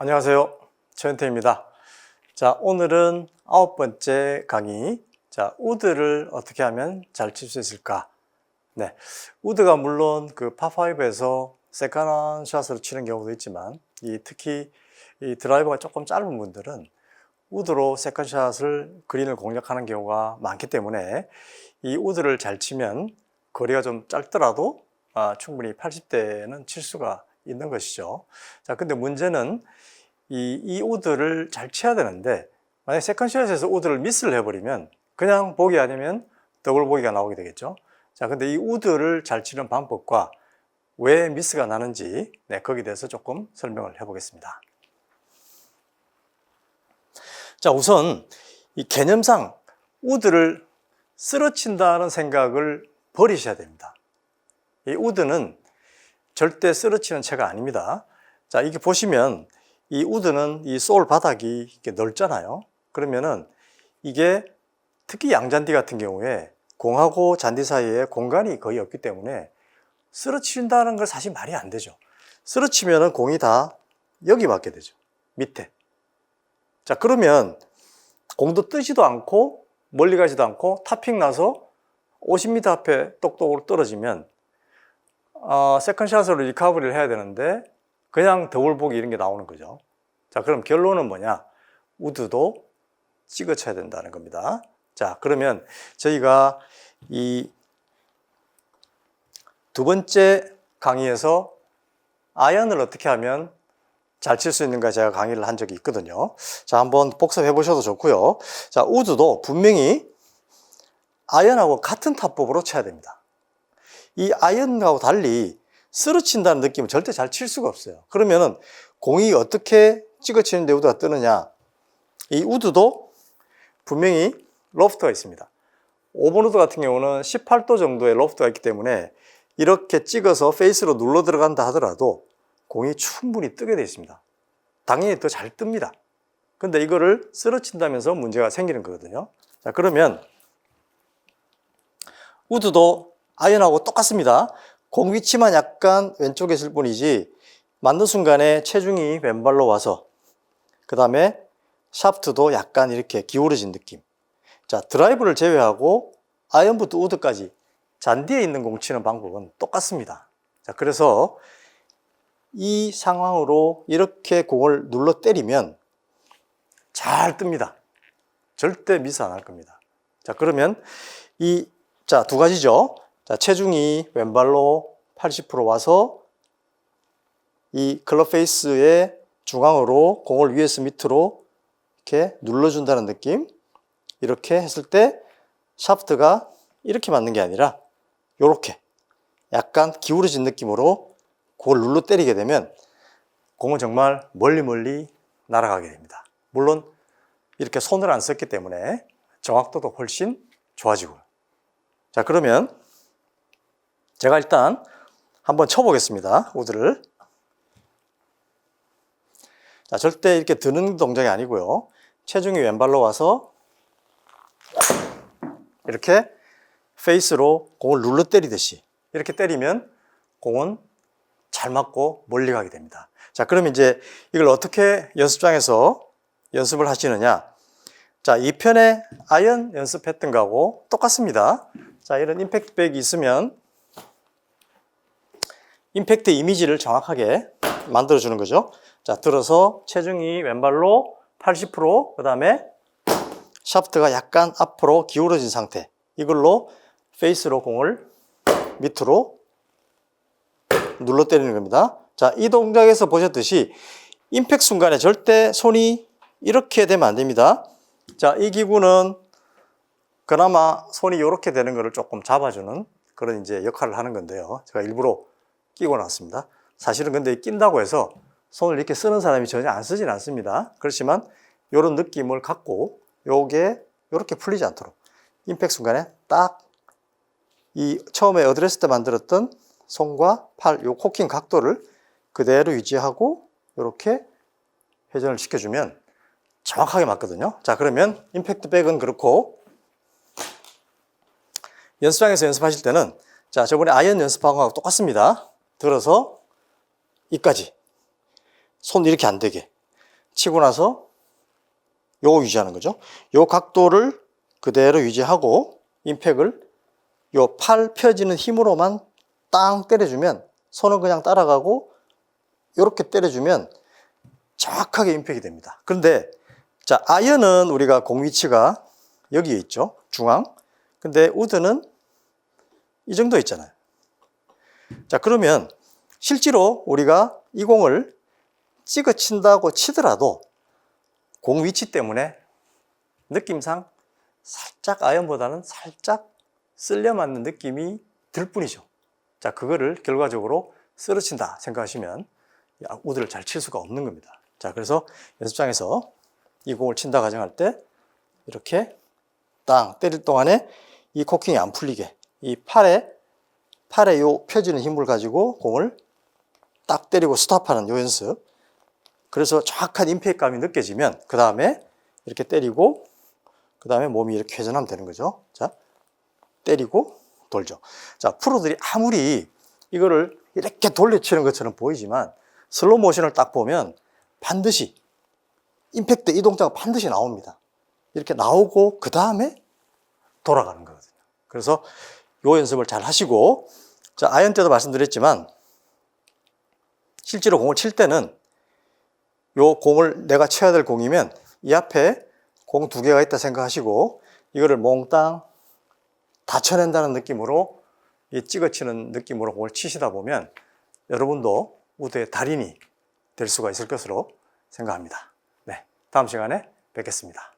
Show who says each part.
Speaker 1: 안녕하세요. 최현태입니다. 자, 오늘은 9번째 강의. 자, 우드를 어떻게 하면 잘 칠 수 있을까? 네. 우드가 물론 그 파5에서 세컨 샷으로 치는 경우도 있지만, 특히 이 드라이버가 조금 짧은 분들은 우드로 세컨 샷을 그린을 공략하는 경우가 많기 때문에 이 우드를 잘 치면 거리가 좀 짧더라도 충분히 80대는 칠 수가 있는 것이죠. 자, 근데 문제는 이 우드를 잘 쳐야 되는데, 만약 세컨샷에서 우드를 미스를 해버리면 그냥 보기 아니면 더블 보기가 나오게 되겠죠. 자, 근데 이 우드를 잘 치는 방법과 왜 미스가 나는지, 거기에 대해서 조금 설명을 해보겠습니다. 자, 우선 이 개념상 우드를 쓰러친다는 생각을 버리셔야 됩니다. 이 우드는 절대 쓰러치는 채가 아닙니다. 자, 이게 보시면 이 우드는 이 솔 바닥이 이렇게 넓잖아요. 그러면은 이게 특히 양잔디 같은 경우에 공하고 잔디 사이에 공간이 거의 없기 때문에 쓰러친다는 건 사실 말이 안 되죠. 쓰러치면은 공이 다 여기 맞게 되죠. 밑에. 자, 그러면 공도 뜨지도 않고 멀리 가지도 않고 타핑 나서 50m 앞에 똑똑으로 떨어지면 세컨샷으로 리커버리를 해야 되는데 그냥 더블 보기 이런 게 나오는 거죠. 자, 그럼 결론은 뭐냐? 우드도 찍어 쳐야 된다는 겁니다. 자, 그러면 저희가 이 두 번째 강의에서 아이언을 어떻게 하면 잘 칠 수 있는가 제가 강의를 한 적이 있거든요. 자, 한번 복습해 보셔도 좋고요. 자, 우드도 분명히 아이언하고 같은 타법으로 쳐야 됩니다. 이 아이언하고 달리 쓰러친다는 느낌은 절대 잘 칠 수가 없어요. 그러면은 공이 어떻게 찍어치는데 우드가 뜨느냐? 이 우드도 분명히 로프트가 있습니다. 5번 우드 같은 경우는 18도 정도의 로프트가 있기 때문에 이렇게 찍어서 페이스로 눌러 들어간다 하더라도 공이 충분히 뜨게 되어 있습니다. 당연히 더 잘 뜹니다. 근데 이거를 쓰러친다면서 문제가 생기는 거거든요. 자, 그러면 우드도 아이언하고 똑같습니다. 공 위치만 약간 왼쪽에 있을 뿐이지 맞는 순간에 체중이 왼발로 와서 그 다음에 샤프트도 약간 이렇게 기울어진 느낌. 자, 드라이브를 제외하고 아이언부터 우드까지 잔디에 있는 공 치는 방법은 똑같습니다. 자, 그래서 이 상황으로 이렇게 공을 눌러 때리면 잘 뜹니다. 절대 미스 안 할 겁니다. 자, 그러면 두 가지죠. 자, 체중이 왼발로 80% 와서 이 클럽 페이스의 중앙으로 공을 위에서 밑으로 이렇게 눌러준다는 느낌. 이렇게 했을 때 샤프트가 이렇게 맞는 게 아니라 이렇게 약간 기울어진 느낌으로 공을 눌러 때리게 되면 공은 정말 멀리 날아가게 됩니다. 물론 이렇게 손을 안 썼기 때문에 정확도도 훨씬 좋아지고요. 자, 그러면 제가 일단 한번 쳐보겠습니다. 우드를. 자, 절대 이렇게 드는 동작이 아니고요. 체중이 왼발로 와서 이렇게 페이스로 공을 눌러 때리듯이 이렇게 때리면 공은 잘 맞고 멀리 가게 됩니다. 자, 그럼 이제 이걸 어떻게 연습장에서 연습을 하시느냐? 자, 2편에 아이언 연습했던 거하고 똑같습니다. 자, 이런 임팩트 백이 있으면 임팩트 이미지를 정확하게 만들어주는 거죠. 자, 들어서 체중이 왼발로 80%, 그 다음에 샤프트가 약간 앞으로 기울어진 상태. 이걸로 페이스로 공을 밑으로 눌러 때리는 겁니다. 자, 이 동작에서 보셨듯이 임팩트 순간에 절대 손이 이렇게 되면 안 됩니다. 자, 이 기구는 그나마 손이 이렇게 되는 것을 조금 잡아주는 그런 이제 역할을 하는 건데요. 제가 일부러 끼고 놨습니다. 사실은 근데 낀다고 해서 손을 이렇게 쓰는 사람이 전혀 안 쓰진 않습니다. 그렇지만 이런 느낌을 갖고 요게 이렇게 풀리지 않도록 임팩트 순간에 딱 이 처음에 어드레스 때 만들었던 손과 팔, 요 코킹 각도를 그대로 유지하고 이렇게 회전을 시켜주면 정확하게 맞거든요. 자, 그러면 임팩트 백은 그렇고 연습장에서 연습하실 때는 자, 저번에 아이언 연습한 거하고 똑같습니다. 들어서 이까지 손 이렇게 안 되게 치고 나서 요거 유지하는 거죠. 요 각도를 그대로 유지하고 임팩을 요 팔 펴지는 힘으로만 땅 때려주면 손은 그냥 따라가고 이렇게 때려주면 정확하게 임팩이 됩니다. 그런데 자, 아이언은 우리가 공 위치가 여기에 있죠. 중앙. 근데 우드는 이 정도 있잖아요. 자, 그러면 실제로 우리가 이 공을 찍어 친다고 치더라도 공 위치 때문에 느낌상 살짝 아이언보다는 살짝 쓸려 맞는 느낌이 들 뿐이죠. 자, 그거를 결과적으로 쓰러친다 생각하시면 우드를 잘 칠 수가 없는 겁니다. 자, 그래서 연습장에서 이 공을 친다 가정할 때 이렇게 땅 때릴 동안에 이 코킹이 안 풀리게 이 팔에 요 펴지는 힘을 가지고 공을 딱 때리고 스탑하는 요 연습. 그래서 정확한 임팩감이 느껴지면 그 다음에 이렇게 때리고 그 다음에 몸이 이렇게 회전하면 되는 거죠. 자, 때리고 돌죠. 자, 프로들이 아무리 이거를 이렇게 돌려치는 것처럼 보이지만 슬로우 모션을 딱 보면 반드시 임팩트 이 동작은 반드시 나옵니다. 이렇게 나오고 그 다음에 돌아가는 거거든요. 그래서 요 연습을 잘 하시고, 자, 아이언 때도 말씀드렸지만 실제로 공을 칠 때는 요 공을 내가 쳐야 될 공이면 이 앞에 공 2개가 있다 생각하시고 이거를 몽땅 다 쳐낸다는 느낌으로 찍어치는 느낌으로 공을 치시다 보면 여러분도 우드의 달인이 될 수가 있을 것으로 생각합니다. 네, 다음 시간에 뵙겠습니다.